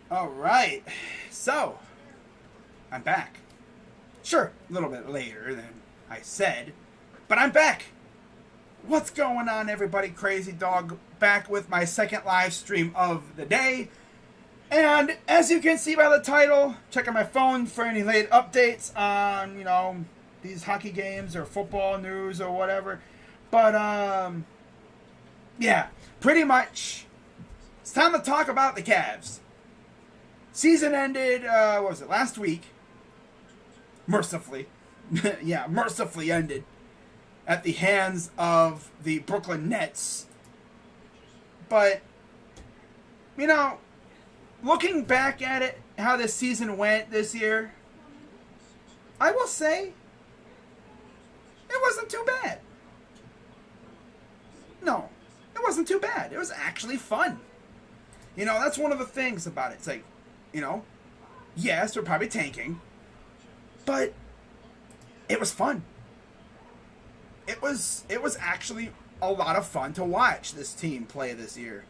All right. So, I'm back. Sure, a little bit later than I said, but I'm back. What's going on, everybody? Crazy Dog back with my second live stream of the day. And as you can see by the title, checking my phone for any late updates on, these hockey games or football news or whatever. But, yeah, pretty much it's time to talk about the Cavs. Season ended, what was it, last week? Mercifully. Yeah, mercifully ended at the hands of the Brooklyn Nets. But, looking back at it, how this season went this year, I will say it wasn't too bad. No, it wasn't too bad. It was actually fun. That's one of the things about it. It's like, yes, we're probably tanking, but it was fun. It was actually a lot of fun to watch this team play this year.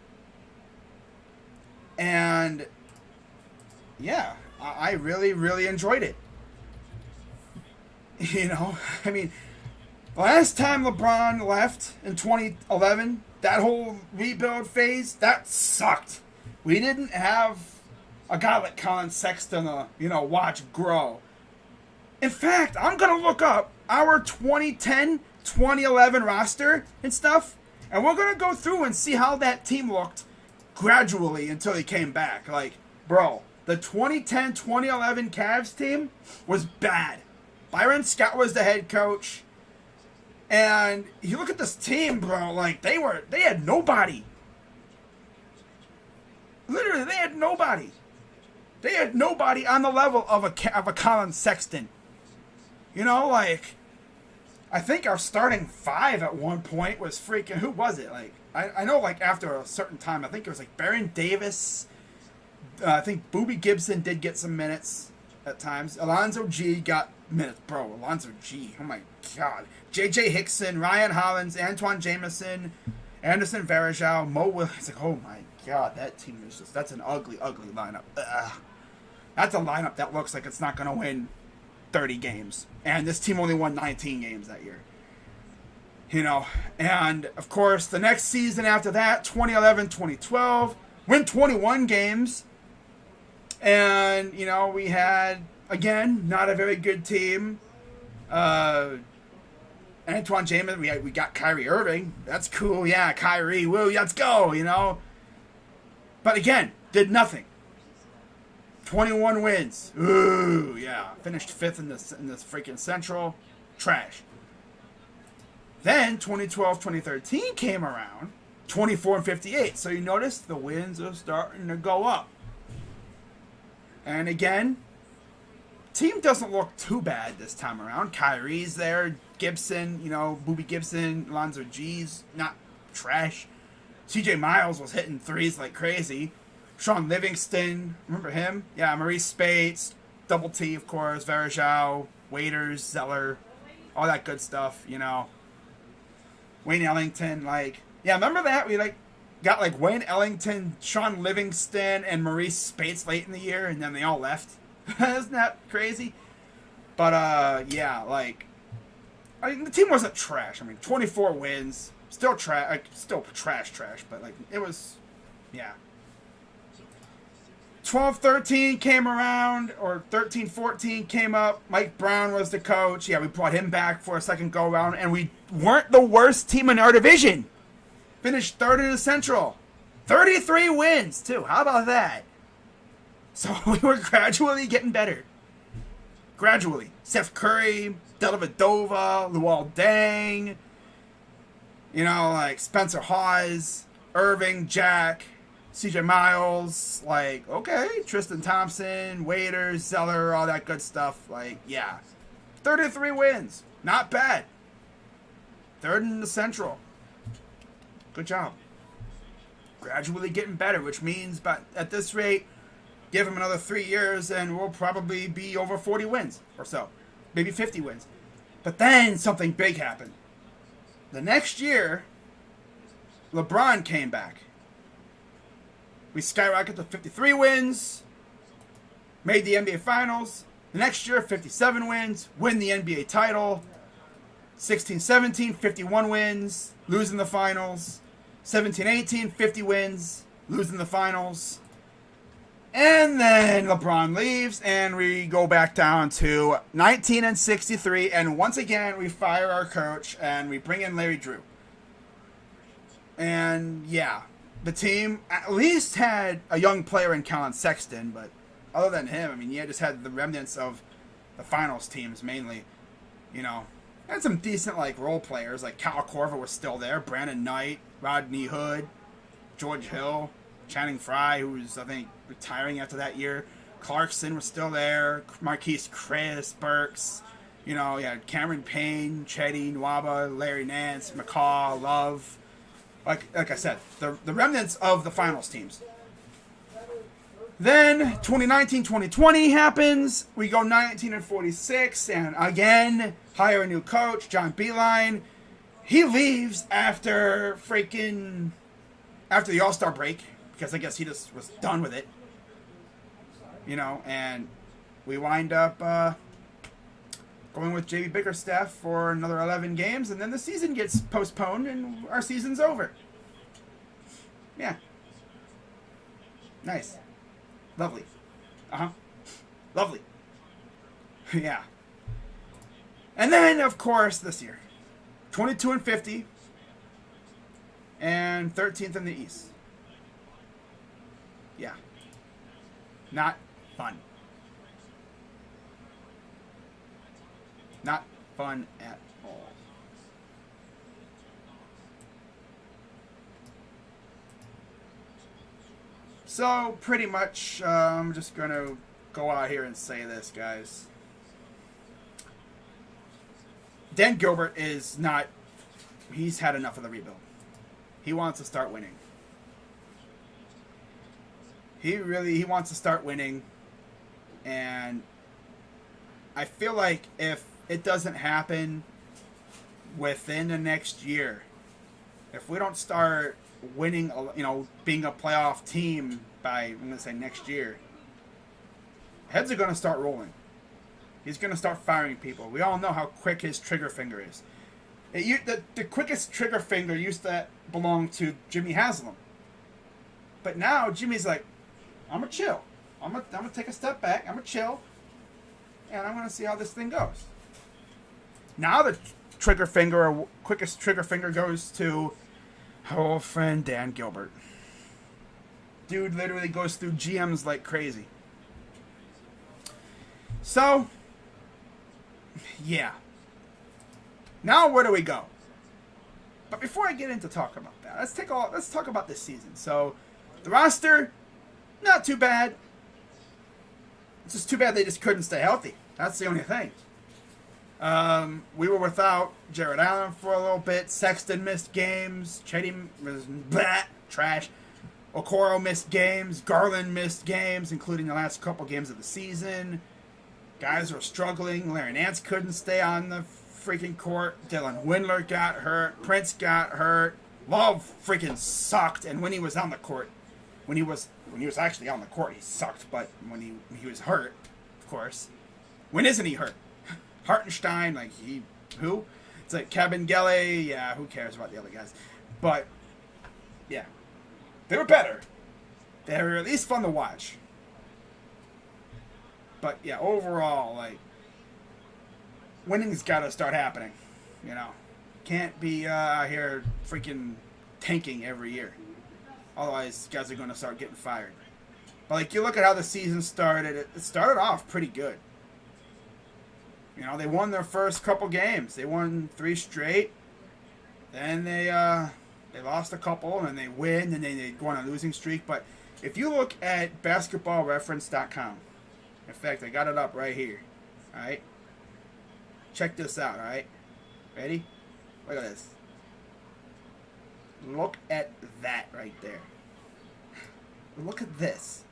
And yeah, I really, really enjoyed it. I mean, last time LeBron left in 2011, that whole rebuild phase, that sucked. We didn't have a guy like Colin Sexton to, watch grow. In fact, I'm going to look up our 2010, 2011 roster and stuff, and we're going to go through and see how that team looked gradually until he came back. Like, bro, the 2010, 2011 Cavs team was bad. Byron Scott was the head coach. And you look at this team, bro, like, they had nobody. Literally, they had nobody. They had nobody on the level of a Colin Sexton. I think our starting five at one point was freaking, who was it? Like, I know, like, after a certain time, I think it was, like, Baron Davis. I think Boobie Gibson did get some minutes at times. Alonzo G got minutes. Bro, Alonzo G. Oh, my God. J.J. Hickson, Ryan Hollins, Antoine Jameson, Anderson Varejao, Mo Williams. Like, oh, my God. That team is just, that's an ugly, ugly lineup. Ugh. That's a lineup that looks like it's not going to win 30 games. And this team only won 19 games that year. And of course, the next season after that, 2011, 2012, win 21 games. And, we had, again, not a very good team. Antoine Jameson, we got Kyrie Irving. That's cool. Yeah, Kyrie, woo, let's go, But again, did nothing. 21 wins. Ooh, yeah. Finished fifth in this freaking Central. Trash. Then 2012, 2013 came around. 24 and 58. So you notice the wins are starting to go up. And again, team doesn't look too bad this time around. Kyrie's there. Gibson, Boobie Gibson, Alonzo G's not trash. CJ Miles was hitting threes like crazy. Sean Livingston, remember him? Yeah, Maurice Spates, Double T, of course, Varejao, Waiters, Zeller, all that good stuff, Wayne Ellington, remember that? We, got, Wayne Ellington, Sean Livingston, and Maurice Spates late in the year, and then they all left. Isn't that crazy? But, the team wasn't trash. 24 wins, still trash, but, it was, yeah. 12-13 came around, or 13-14 came up. Mike Brown was the coach. Yeah, we brought him back for a second go-around, and we weren't the worst team in our division. Finished third in the Central. 33 wins, too. How about that? So we were gradually getting better. Gradually. Seth Curry, Dellavedova, Luol Deng, Spencer Hawes, Irving, Jack, CJ Miles, okay, Tristan Thompson, Waiters, Zeller, all that good stuff. 33 wins. Not bad. Third in the Central. Good job. Gradually getting better, which means, but at this rate, give him another 3 years and we'll probably be over 40 wins or so. Maybe 50 wins. But then something big happened. The next year, LeBron came back. We skyrocketed to 53 wins. made the NBA Finals. The next year, 57 wins, win the NBA title. 16-17, 51 wins, losing the finals. 17-18, 50 wins, losing the finals. And then LeBron leaves, and we go back down to 19-63, and once again, we fire our coach, and we bring in Larry Drew. And, yeah, the team at least had a young player in Colin Sexton, but other than him, I mean, you just had the remnants of the finals teams, mainly, you know. Had some decent, like, role players, like Kyle Korver was still there, Brandon Knight, Rodney Hood, George Hill, Channing Frye, who was, I think, retiring after that year. Clarkson was still there, Marquise Chris, Burks, you know, you had Cameron Payne, Chetty, Nwaba, Larry Nance, McCaw, Love. Like I said, the remnants of the finals teams. Then 2019-2020 happens. We go 19-46, and again hire a new coach, John Beilein. He leaves after the All-Star break because I guess he just was done with it, you know. And we wind up going with JB Bickerstaff for another 11 games, and then the season gets postponed, and our season's over. Yeah, nice. Lovely. Lovely. Yeah. And then, of course, this year. 22-50. And 13th in the East. Yeah. Not fun. Not fun at all. So, pretty much, I'm just going to go out here and say this, guys. Dan Gilbert is not... He's had enough of the rebuild. He wants to start winning. He wants to start winning. And I feel like if it doesn't happen within the next year, if we don't start winning, you know, being a playoff team by, I'm going to say next year, heads are going to start rolling. He's going to start firing people. We all know how quick his trigger finger is. The quickest trigger finger used to belong to Jimmy Haslam. But now Jimmy's like, I'm going to chill. I'm going to take a step back. I'm going to chill. And I'm going to see how this thing goes. Now the trigger finger, or quickest trigger finger, goes to our old friend Dan Gilbert. Dude literally goes through GMs like crazy. So, yeah. Now where do we go? But before I get into talking about that, let's talk about this season. So, the roster, not too bad. It's just too bad they just couldn't stay healthy. That's the only thing. We were without Jared Allen for a little bit. Sexton missed games. Chetty was trash. Okoro missed games. Garland missed games, including the last couple games of the season. Guys were struggling. Larry Nance couldn't stay on the freaking court. Dylan Windler got hurt. Prince got hurt. Love freaking sucked. And when he was on the court, when he was actually on the court, he sucked. But when he was hurt, of course. When isn't he hurt? Hartenstein, like who? It's like Kabengele, yeah, who cares about the other guys? But, yeah. They were better. They were at least fun to watch. But, yeah, overall, like, winning's got to start happening, you know. Can't be out here freaking tanking every year. Otherwise, guys are going to start getting fired. But, like, you look at how the season started. It started off pretty good. You know, they won their first couple games. They won 3 straight. Then they lost a couple, and then they win, and then they go on a losing streak. But if you look at basketballreference.com, in fact, I got it up right here. All right? Check this out, all right? Ready? Look at this. Look at that right there. Look at this.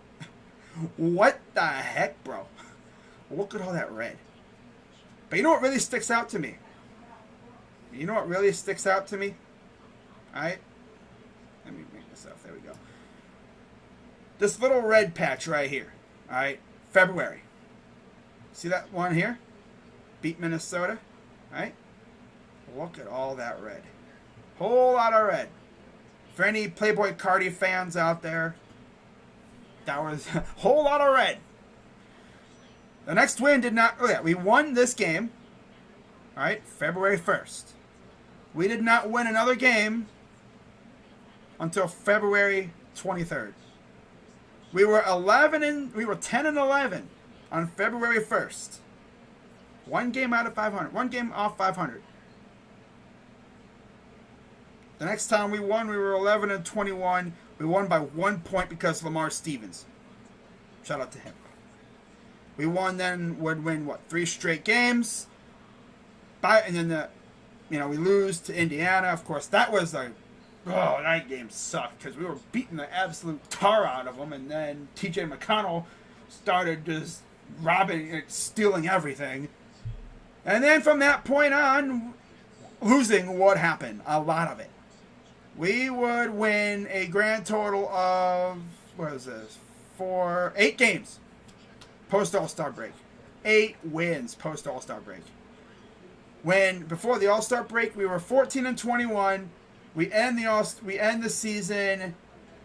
What the heck, bro? Look at all that red. But you know what really sticks out to me? You know what really sticks out to me? Alright? Let me make this up. There we go. This little red patch right here. Alright? February. See that one here? Beat Minnesota, right? Look at all that red. Whole lot of red. For any Playboy Cardi fans out there, that was a whole lot of red. The next win did not... Oh, yeah, we won this game. All right, February 1st. We did not win another game until February 23rd. We were 10 and 11 on February 1st. One game out of 500. One game off 500. The next time we won, we were 11 and 21. We won by 1 point because of Lamar Stevens. Shout out to him. We won then, would win, 3 straight games. And then, we lose to Indiana. Of course, that was that game sucked because we were beating the absolute tar out of them. And then TJ McConnell started just stealing everything. And then from that point on, losing would happen. A lot of it. We would win a grand total of, 8 games post All-Star break. 8 wins post All-Star break. When before the All-Star break, we were 14 and 21. We end the season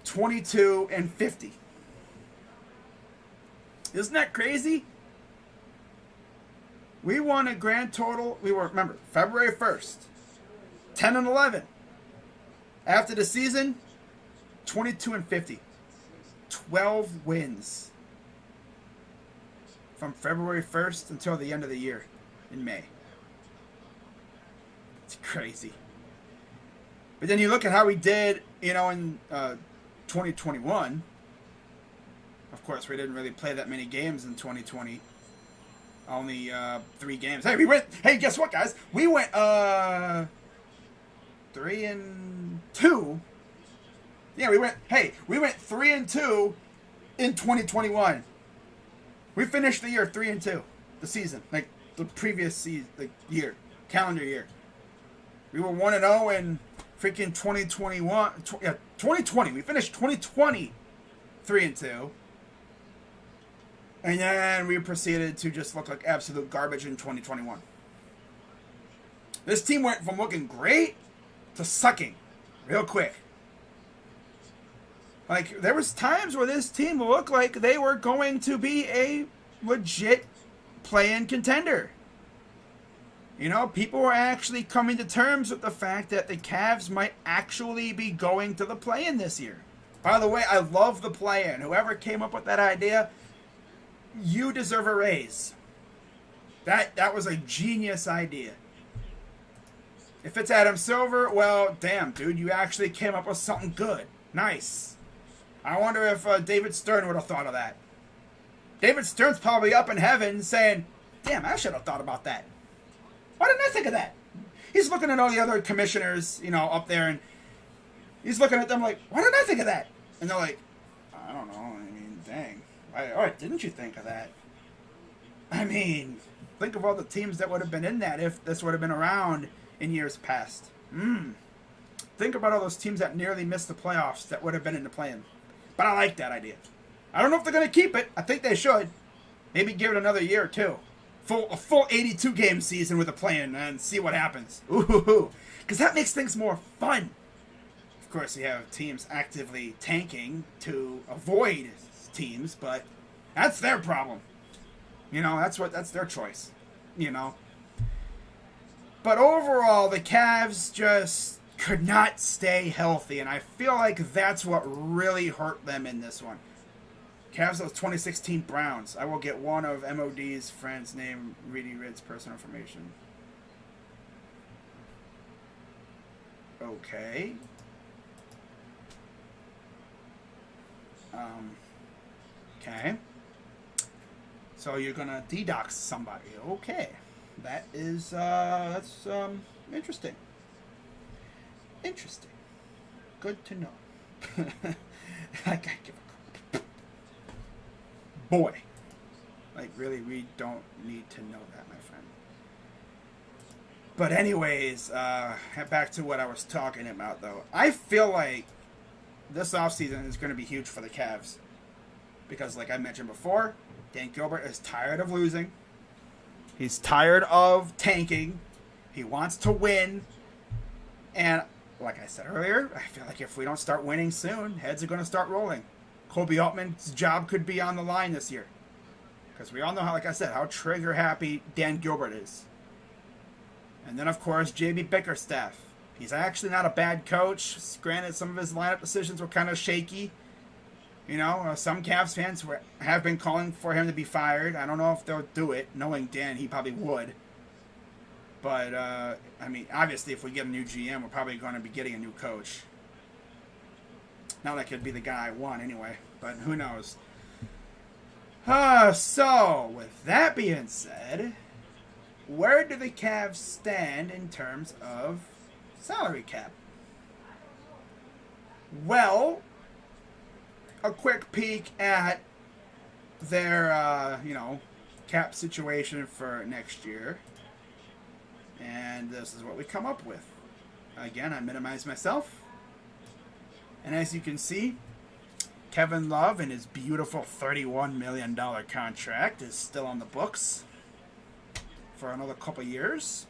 22 and 50. Isn't that crazy? We won a grand total. We were, remember, February 1st, 10 and 11. After the season, 22 and 50. 12 wins from February 1st until the end of the year in May. It's crazy. But then you look at how we did, in 2021. Of course, we didn't really play that many games in 2020. Only 3 games. Hey, guess what, guys? We went 3 and 2. Yeah, we went 3 and 2 in 2021. We finished the year 3 and 2, the season, like the previous season, year, calendar year. We were 1 and 0 in freaking 2021. 2020. We finished 2020 3 and 2. And then we proceeded to just look like absolute garbage in 2021. This team went from looking great to sucking real quick. Like, there was times where this team looked like they were going to be a legit play-in contender. People were actually coming to terms with the fact that the Cavs might actually be going to the play-in this year. By the way, I love the play-in. Whoever came up with that idea, you deserve a raise. That was a genius idea. If it's Adam Silver, well, damn, dude, you actually came up with something good. Nice. I wonder if David Stern would have thought of that. David Stern's probably up in heaven saying, damn, I should have thought about that. Why didn't I think of that? He's looking at all the other commissioners, up there, and he's looking at them like, why didn't I think of that? And they're like, I don't know. Dang. Why didn't you think of that? Think of all the teams that would have been in that if this would have been around in years past. Think about all those teams that nearly missed the playoffs that would have been in the play-in. But I like that idea. I don't know if they're going to keep it. I think they should. Maybe give it another year or two. A full 82-game season with a play-in and see what happens. Ooh, because that makes things more fun. Of course, you have teams actively tanking to avoid teams, but that's their problem. That's their choice. But overall, the Cavs just could not stay healthy, and I feel like that's what really hurt them in this one. Cavs, those 2016 Browns. I will get one of MOD's friends' name, Reedy Rid's personal information. Okay. Okay. So you're gonna dedox somebody. Okay. That is, that's interesting. Interesting. Good to know. I gotta give a crap. Boy. Really, we don't need to know that, my friend. But anyways, back to what I was talking about, though. I feel like this offseason is going to be huge for the Cavs. Because, like I mentioned before, Dan Gilbert is tired of losing. He's tired of tanking. He wants to win. And like I said earlier, I feel like if we don't start winning soon, heads are going to start rolling. Kobe Altman's job could be on the line this year. Because we all know, how, like I said, how trigger happy Dan Gilbert is. And then, of course, J.B. Bickerstaff. He's actually not a bad coach. Granted, some of his lineup decisions were kind of shaky. You know, some Cavs fans have been calling for him to be fired. I don't know if they'll do it. Knowing Dan, he probably would. But, I mean, obviously, if we get a new GM, we're probably going to be getting a new coach. Now that could be the guy I want anyway, but who knows. So, with that being said, where do the Cavs stand in terms of salary cap? Well, a quick peek at their, cap situation for next year. And this is what we come up with. Again, I minimize myself. And as you can see, Kevin Love and his beautiful $31 million contract is still on the books for another couple years.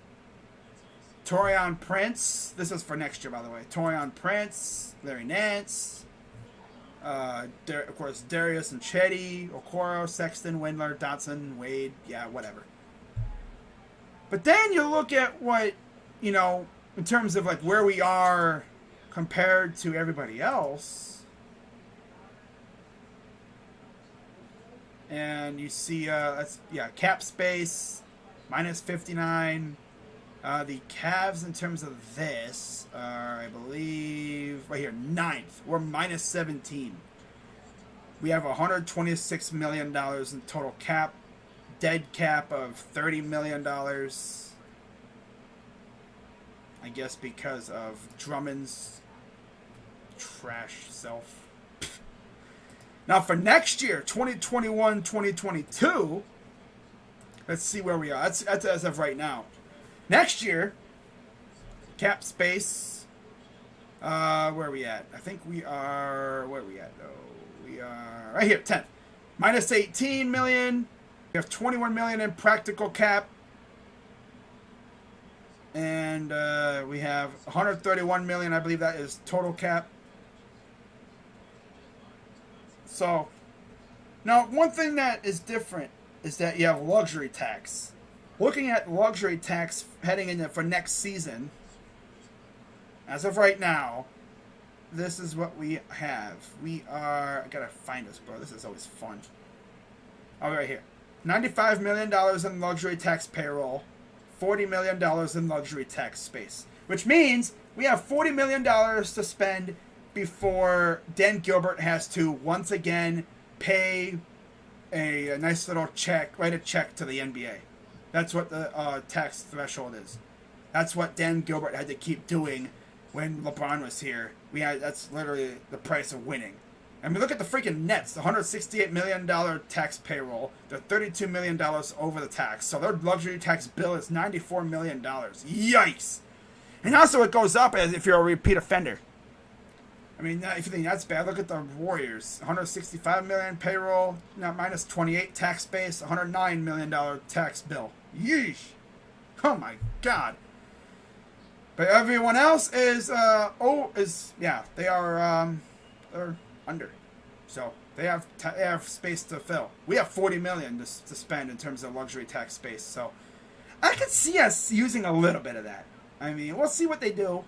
Taurean Prince, this is for next year, by the way. Taurean Prince, Larry Nance, of course, Darius and Chetty, Okoro, Sexton, Windler, Dotson, Wade, yeah, whatever. But then you look at what, in terms of like where we are compared to everybody else, and you see, cap space, minus 59. The Cavs, in terms of this, are, I believe, right here, 9th. We're minus 17. We have $126 million in total cap. Dead cap of $30 million. I guess because of Drummond's trash self. Now for next year, 2021-2022, let's see where we are. That's as of right now. Next year, cap space, where are we at? I think we are, where are we at though? We are right here, 10th. Minus 18 million. We have 21 million in practical cap. And we have 131 million, I believe that is total cap. So, now one thing that is different is that you have luxury tax. Looking at luxury tax heading into for next season, as of right now, this is what we have. We are, I gotta find this, bro. This is always fun. Oh, right here. $95 million in luxury tax payroll, $40 million in luxury tax space. Which means we have $40 million to spend before Dan Gilbert has to once again pay a nice little check, write a check to the NBA. That's what the tax threshold is. That's what Dan Gilbert had to keep doing when LeBron was here. That's literally the price of winning. I mean, look at the freaking Nets. The $168 million tax payroll. They're $32 million over the tax. So their luxury tax bill is $94 million. Yikes! And also it goes up as if you're a repeat offender. I mean, if you think that's bad, look at the Warriors. $165 million payroll, now minus 28 tax base, $109 million tax bill. Yeesh! Oh my God! But everyone else is, they're under. So they have space to fill. We have $40 million to spend in terms of luxury tax space. So I could see us using a little bit of that. I mean, we'll see what they do.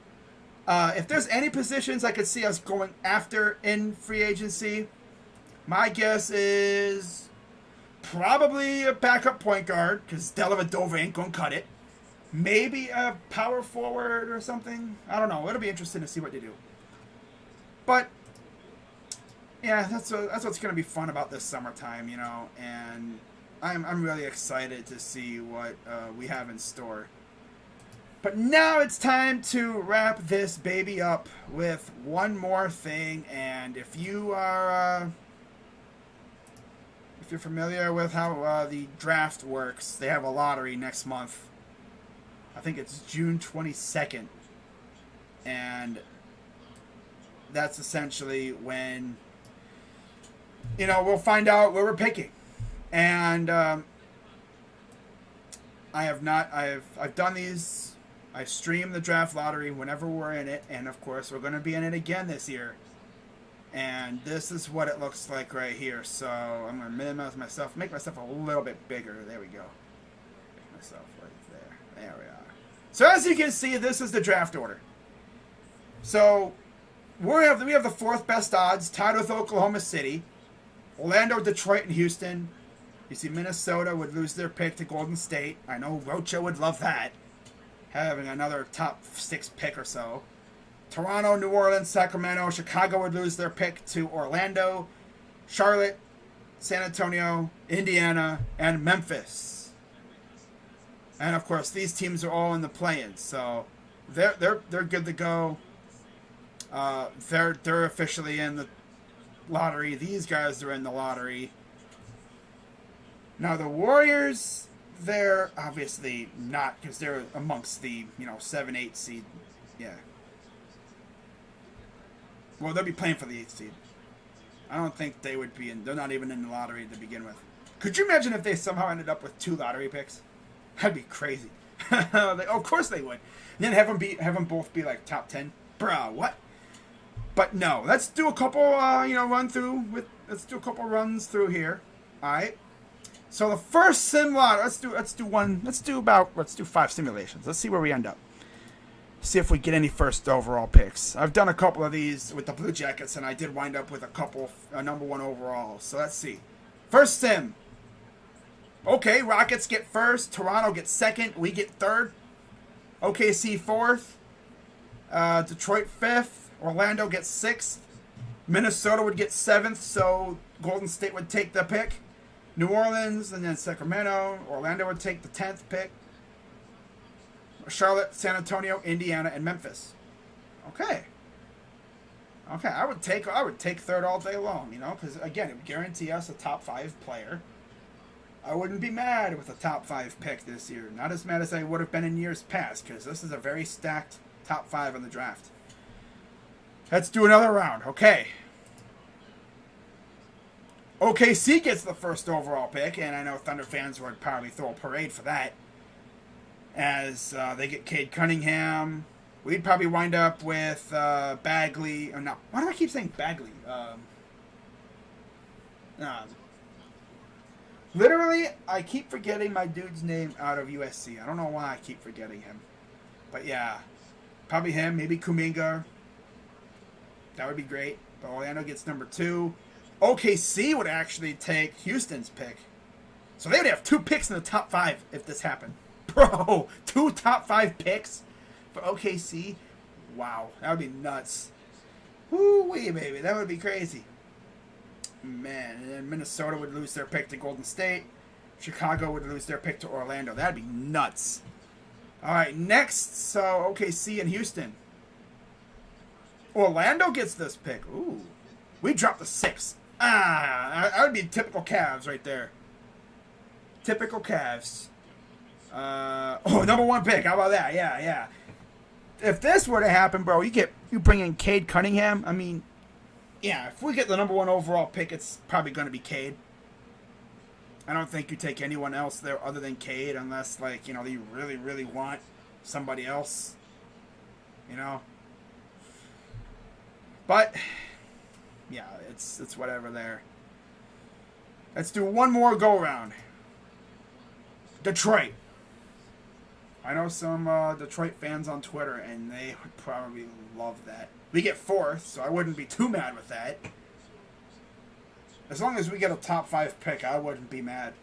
If there's any positions I could see us going after in free agency, my guess is probably a backup point guard, because Dellavedova ain't going to cut it. Maybe a power forward or something. I don't know. It'll be interesting to see what they do. But yeah, that's what's going to be fun about this summertime, and I'm really excited to see what we have in store. But now it's time to wrap this baby up with one more thing. And if you are, if you're familiar with how the draft works, they have a lottery next month. I think it's June 22nd. And that's essentially when we'll find out where we're picking. And I've done these. I stream the draft lottery whenever we're in it, and of course we're going to be in it again this year. And this is what it looks like right here. So I'm going to minimize myself, make myself a little bit bigger. There we go. Make myself right there. There we are. So as you can see, this is the draft order. So we have the fourth best odds, tied with Oklahoma City, Orlando, Detroit, and Houston. You see Minnesota would lose their pick to Golden State. I know Rocha would love that, having another top 6 pick or so. Toronto, New Orleans, Sacramento, Chicago would lose their pick to Orlando, Charlotte, San Antonio, Indiana, and Memphis. And of course, these teams are all in the play-in, so they're good to go. They're officially in the lottery. These guys are in the lottery. Now the Warriors, they're obviously not, because they're amongst the 7-8 seed. Yeah. Well, they'll be playing for the 8th seed. I don't think they would be in. They're not even in the lottery to begin with. Could you imagine if they somehow ended up with 2 lottery picks? That'd be crazy. Of course they would. And then have them both be like top 10. Bruh, what? But no, let's do a couple. Let's do a couple runs through here. All right. So the first sim lottery. Let's do 5 simulations. Let's see where we end up. See if we get any first overall picks. I've done a couple of these with the Blue Jackets, and I did wind up with a number 1 overall. So let's see. First sim. Okay, Rockets get first. Toronto gets second. We get third. OKC fourth. Detroit fifth. Orlando gets sixth. Minnesota would get 7th, so Golden State would take the pick. New Orleans, and then Sacramento. Orlando would take the 10th pick. Charlotte, San Antonio, Indiana, and Memphis. Okay, I would take third all day long, because again, it would guarantee us a top 5 player. I wouldn't be mad with a top 5 pick this year. Not as mad as I would have been in years past, because this is a very stacked top 5 in the draft. Let's do another round. Okay. OKC gets the first overall pick, and I know Thunder fans would probably throw a parade for that. As they get Cade Cunningham. We'd probably wind up with Bagley. Or no, why do I keep saying Bagley? Literally, I keep forgetting my dude's name out of USC. I don't know why I keep forgetting him. But yeah, probably him. Maybe Kuminga. That would be great. But Orlando gets number 2. OKC would actually take Houston's pick. So they would have 2 picks in the top 5 if this happened. Bro, 2 top 5 picks for OKC? Wow, that would be nuts. Woo-wee, baby, that would be crazy. Man, and then Minnesota would lose their pick to Golden State. Chicago would lose their pick to Orlando. That'd be nuts. All right, next, so OKC and Houston. Orlando gets this pick. Ooh, we dropped the 6. That would be typical Cavs right there. Typical Cavs. Number 1 pick. How about that? Yeah. If this were to happen, bro, you bring in Cade Cunningham. I mean, yeah, if we get the number 1 overall pick, it's probably going to be Cade. I don't think you take anyone else there other than Cade unless, you really, really want somebody else. But, yeah, it's whatever there. Let's do one more go-round. Detroit. I know some Detroit fans on Twitter, and they would probably love that. We get 4th, so I wouldn't be too mad with that. As long as we get a top 5 pick, I wouldn't be mad.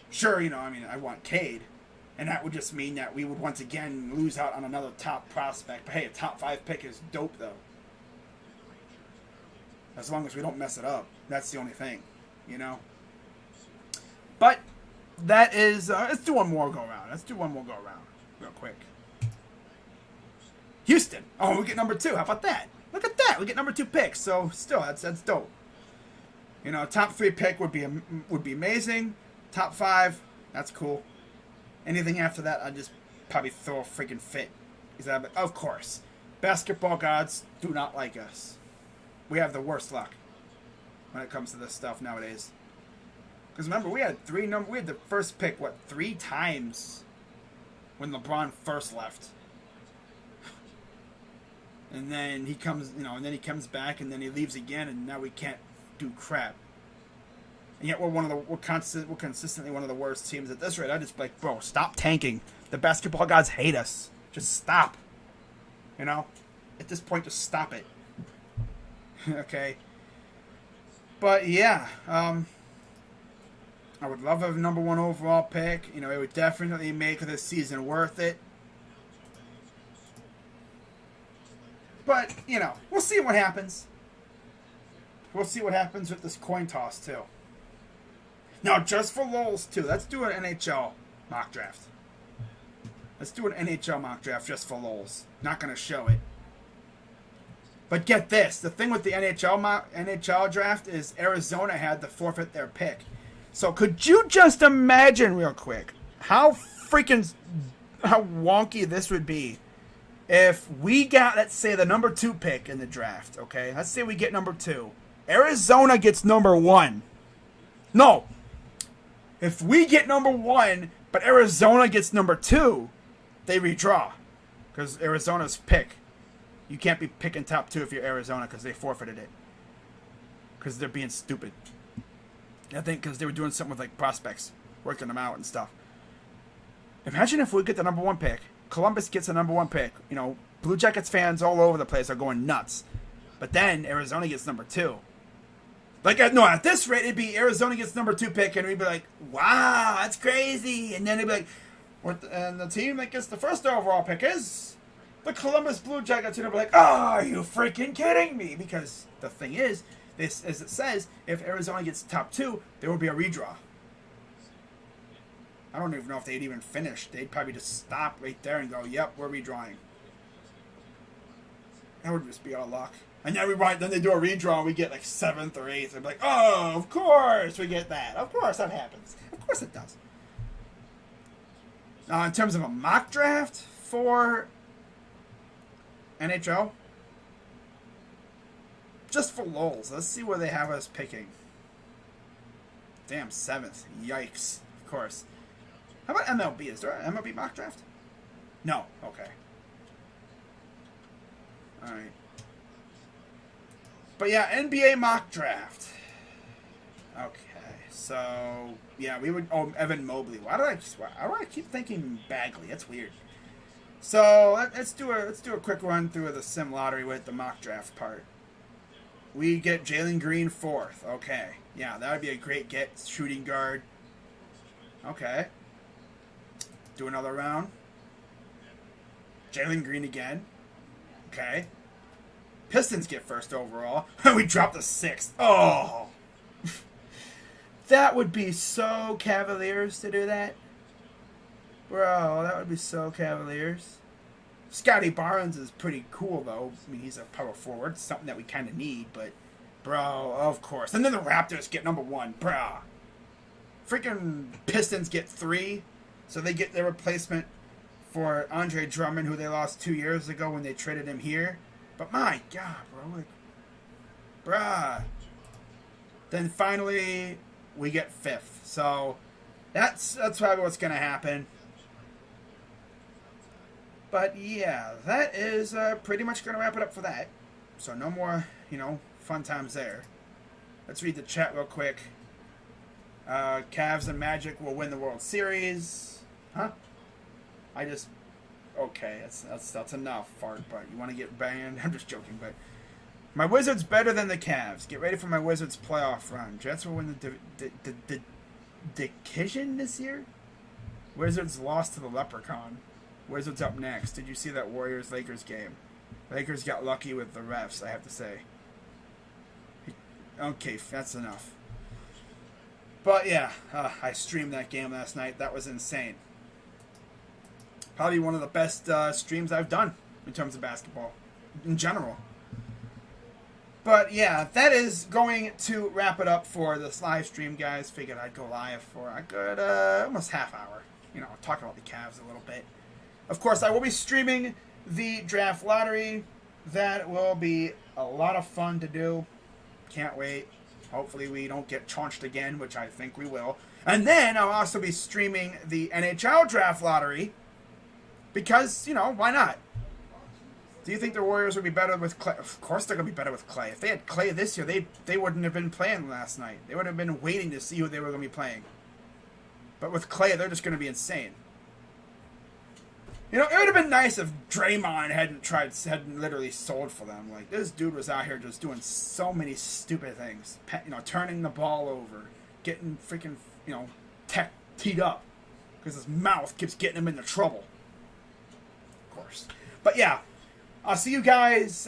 Sure, I want Cade, and that would just mean that we would once again lose out on another top prospect. But hey, a top 5 pick is dope, though. As long as we don't mess it up. That's the only thing, But that is, let's do one more go round. Real quick. Houston. Oh, we get number 2. How about that? Look at that. We get number 2 picks. So still, that's dope. Top 3 pick would be amazing. Top 5, that's cool. Anything after that, I'd just probably throw a freaking fit. Of course, basketball gods do not like us. We have the worst luck. when it comes to this stuff nowadays. Because remember, we had the first pick, 3 times when LeBron first left. And then he comes, and then he comes back, and then he leaves again, and now we can't do crap. And yet we're consistently one of the worst teams at this rate. I just be like, bro, stop tanking. The basketball gods hate us. Just stop. At this point, just stop it. Okay. But yeah, I would love a number 1 overall pick. It would definitely make this season worth it. But, we'll see what happens. We'll see what happens with this coin toss, too. Now, just for lulz, too, let's do an NHL mock draft. Let's do an NHL mock draft just for lulz. Not going to show it. But get this. The thing with the NHL draft is Arizona had to forfeit their pick. So could you just imagine real quick how wonky this would be if we got, let's say, the number 2 pick in the draft, okay? Let's say we get number 2. Arizona gets number 1. No. If we get number 1, but Arizona gets number 2, they redraw. Because Arizona's pick. You can't be picking top 2 if you're Arizona because they forfeited it. Because they're being stupid. I think because they were doing something with prospects. Working them out and stuff. Imagine if we get the number 1 pick. Columbus gets the number 1 pick. Blue Jackets fans all over the place are going nuts. But then Arizona gets number 2. At this rate, it'd be Arizona gets number 2 pick, and we'd be like, wow, that's crazy. And then it'd be like, and the team that gets the first overall pick is the Columbus Blue Jackets. And it'd be like, oh, are you freaking kidding me? Because the thing is, this, as it says, if Arizona gets top 2, there will be a redraw. I don't even know if they'd even finish. They'd probably just stop right there and go, yep, we're redrawing. That would just be our luck. And then they do a redraw and we get 7th or 8th. They'd be like, oh, of course we get that. Of course that happens. Of course it does. In terms of a mock draft for NHL, just for lulz, let's see where they have us picking. Damn, 7th. Yikes. Of course. How about MLB? Is there an MLB mock draft? No. Okay. Alright. But yeah, NBA mock draft. Okay. So, yeah, we would... Oh, Evan Mobley. Why do I keep thinking Bagley? That's weird. So, let's do a quick run through of the sim lottery with the mock draft part. We get Jalen Green 4th. Okay. Yeah, that would be a great get. Shooting guard. Okay. Do another round. Jalen Green again. Okay. Pistons get 1st overall. We drop the 6th. Oh! That would be so Cavaliers to do that. Bro, that would be so Cavaliers. Scotty Barnes is pretty cool, though. I mean, he's a power forward. Something that we kind of need, but... Bro, of course. And then the Raptors get number 1. Bro. Freaking Pistons get 3. So they get their replacement for Andre Drummond, who they lost 2 years ago when they traded him here. But my God, bro. Bruh. Then finally, we get 5th. So that's probably what's going to happen. But yeah, that is pretty much going to wrap it up for that. So no more, fun times there. Let's read the chat real quick. Cavs and Magic will win the World Series. Huh? Okay, that's enough, fart, but you want to get banned? I'm just joking, but my Wizards better than the Cavs. Get ready for my Wizards playoff run. Jets will win the division this year? Wizards lost to the Leprechaun. Wizards up next. Did you see that Warriors-Lakers game? Lakers got lucky with the refs, I have to say. Okay, that's enough. But yeah, I streamed that game last night. That was insane. Probably one of the best streams I've done in terms of basketball in general. But yeah, that is going to wrap it up for this live stream, guys. Figured I'd go live for a good almost half hour. Talk about the Cavs a little bit. Of course, I will be streaming the draft lottery. That will be a lot of fun to do. Can't wait. Hopefully we don't get chaunched again, which I think we will. And then I'll also be streaming the NHL Draft Lottery because, why not? Do you think the Warriors would be better with Clay? Of course they're going to be better with Clay. If they had Clay this year, they wouldn't have been playing last night. They would have been waiting to see who they were going to be playing. But with Clay, they're just going to be insane. It would have been nice if Draymond hadn't literally sold for them. Like, this dude was out here just doing so many stupid things. Turning the ball over, getting freaking, teed up. Because his mouth keeps getting him into trouble. Of course. But yeah, I'll see you guys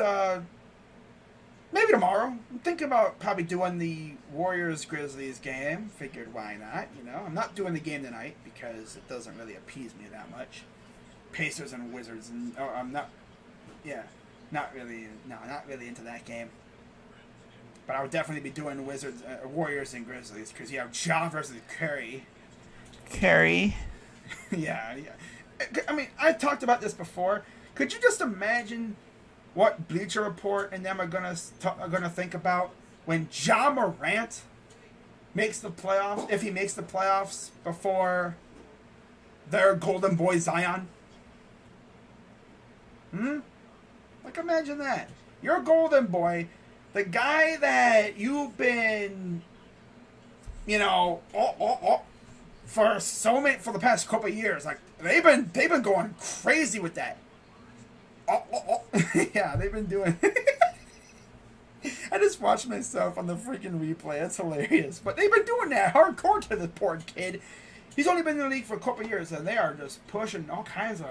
maybe tomorrow. I'm thinking about probably doing the Warriors-Grizzlies game. Figured why not, I'm not doing the game tonight because it doesn't really appease me that much. Pacers and Wizards, and I'm not really into that game. But I would definitely be doing Warriors and Grizzlies because you have Ja versus Curry. yeah. I mean, I talked about this before. Could you just imagine what Bleacher Report and them are gonna think about when Ja Morant makes the playoffs? If he makes the playoffs before their golden boy Zion. Like, imagine that. You're a golden boy, the guy that you've been, for the past couple of years. Like, they've been going crazy with that. Yeah, they've been doing. I just watched myself on the freaking replay. It's hilarious, but they've been doing that hardcore to the poor kid. He's only been in the league for a couple of years, and they are just pushing all kinds of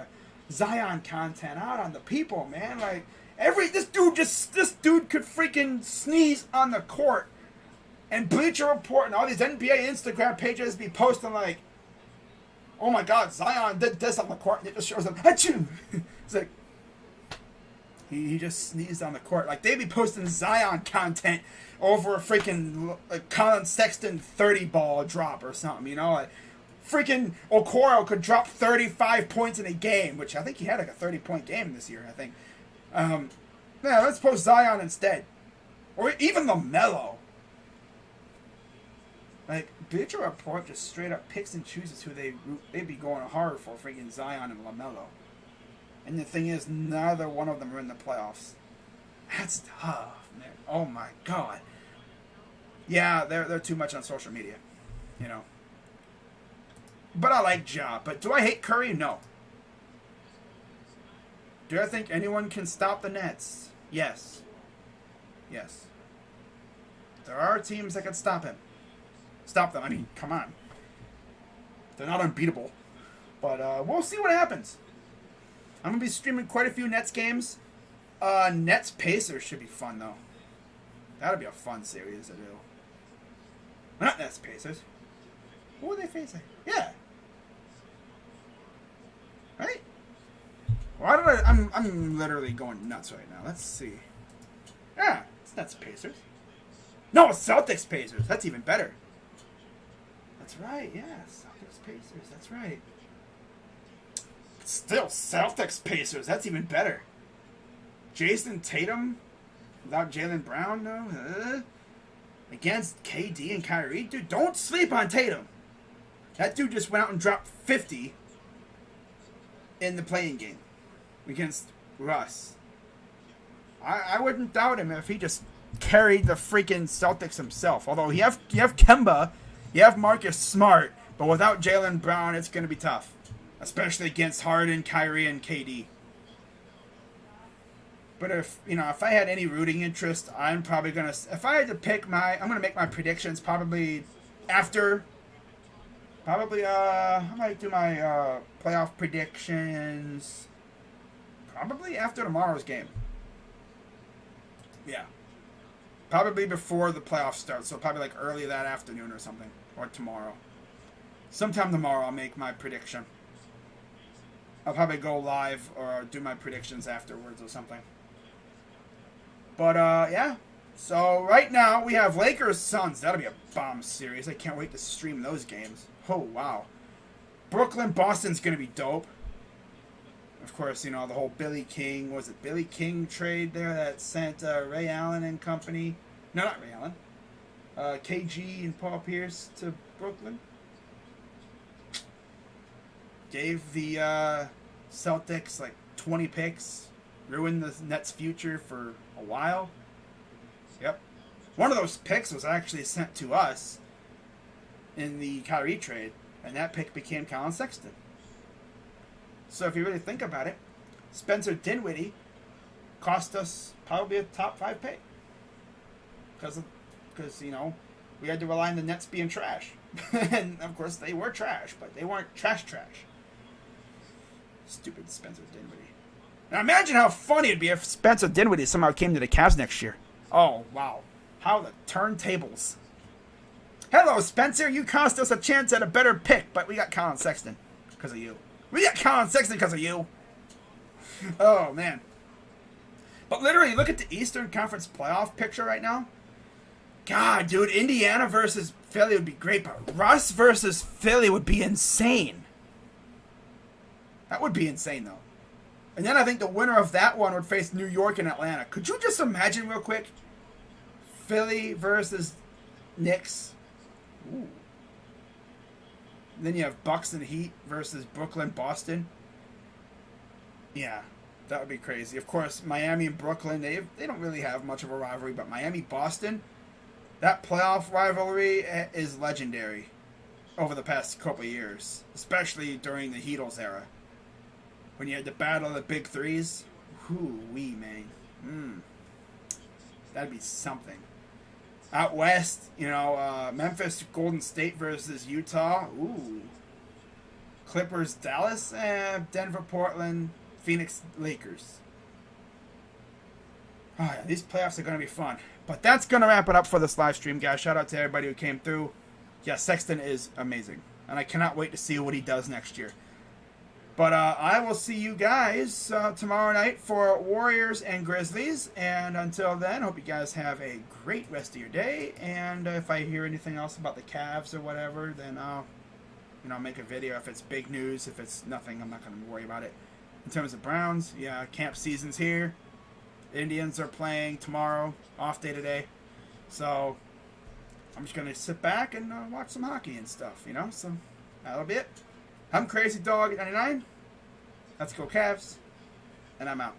Zion content out on the people, man. Like, this dude could freaking sneeze on the court, and Bleacher Report and all these NBA Instagram pages be posting like, "Oh my God, Zion did this on the court," and it just shows them, "Achoo!" It's like he just sneezed on the court. Like, they be posting Zion content over a freaking Colin Sexton 30-ball drop or something, like. Freaking Okoro could drop 35 points in a game, which I think he had like a 30-point game this year, I think. Let's post Zion instead. Or even LaMelo. Like, Bleacher Report just straight up picks and chooses who they'd be going hard for, freaking Zion and LaMelo. And the thing is, neither one of them are in the playoffs. That's tough, man. Oh my God. Yeah, they're too much on social media, But I like Ja. But do I hate Curry? No. Do I think anyone can stop the Nets? Yes. There are teams that can stop him. Stop them. I mean, come on. They're not unbeatable. But we'll see what happens. I'm going to be streaming quite a few Nets games. Nets Pacers should be fun, though. That'll be a fun series to do. Well, not Nets Pacers. Who are they facing? Yeah. Right? Why did I'm literally going nuts right now. Let's see. Yeah, it's Nets Pacers. No, it's Celtics Pacers. That's even better. That's right, yeah. Celtics Pacers. That's right. Still, Celtics Pacers. That's even better. Jason Tatum without Jaylen Brown, no? Against KD and Kyrie? Dude, don't sleep on Tatum. That dude just went out and dropped 50 in the playing game against Russ. I wouldn't doubt him if he just carried the freaking Celtics himself. Although you have Kemba, you have Marcus Smart, but without Jaylen Brown, it's going to be tough. Especially against Harden, Kyrie, and KD. But if I had any rooting interest, I'm probably going to... If I had to pick I'm going to make my predictions probably after... I might do my playoff predictions probably after tomorrow's game. Yeah. Probably before the playoffs start, so probably like early that afternoon or something. Or tomorrow. Sometime tomorrow I'll make my prediction. I'll probably go live or do my predictions afterwards or something. But, yeah. So, right now, we have Lakers-Suns. That'll be a bomb series. I can't wait to stream those games. Oh, wow. Brooklyn-Boston's going to be dope. Of course, the whole Billy King, was it Billy King trade there that sent Ray Allen and company? No, not Ray Allen. KG and Paul Pierce to Brooklyn. Gave the Celtics like 20 picks. Ruined the Nets' future for a while. Yep. One of those picks was actually sent to us in the Kyrie trade, and that pick became Colin Sexton. So if you really think about it, Spencer Dinwiddie cost us probably a top 5 pick. Because, you know, we had to rely on the Nets being trash. And, of course, they were trash, but they weren't trash. Stupid Spencer Dinwiddie. Now imagine how funny it'd be if Spencer Dinwiddie somehow came to the Cavs next year. Oh, wow. How the turntables. Hello, Spencer. You cost us a chance at a better pick, but we got Colin Sexton because of you. We got Colin Sexton because of you. Oh, man. But literally, look at the Eastern Conference playoff picture right now. God, dude, Indiana versus Philly would be great, but Russ versus Philly would be insane. That would be insane, though. And then I think the winner of that one would face New York and Atlanta. Could you just imagine real quick? Philly versus Knicks. Ooh. And then you have Bucks and Heat versus Brooklyn, Boston. Yeah, that would be crazy. Of course, Miami and Brooklyn, they don't really have much of a rivalry, but Miami, Boston, that playoff rivalry is legendary over the past couple of years, especially during the Heatles era. When you had the battle of the big threes, whoo-wee, man. That'd be something. Out west, you know, Memphis, Golden State versus Utah. Ooh. Clippers, Dallas, Denver, Portland, Phoenix, Lakers. Oh, yeah, these playoffs are going to be fun. But that's going to wrap it up for this live stream, guys. Shout out to everybody who came through. Yeah, Sexton is amazing. And I cannot wait to see what he does next year. But I will see you guys tomorrow night for Warriors and Grizzlies. And until then, hope you guys have a great rest of your day. And if I hear anything else about the Cavs or whatever, then I'll make a video. If it's big news, if it's nothing, I'm not going to worry about it. In terms of Browns, yeah, camp season's here. Indians are playing tomorrow, off day today. So I'm just going to sit back and watch some hockey and stuff, you know. So that'll be it. I'm Crazy Dog 99. Let's go Cavs. And I'm out.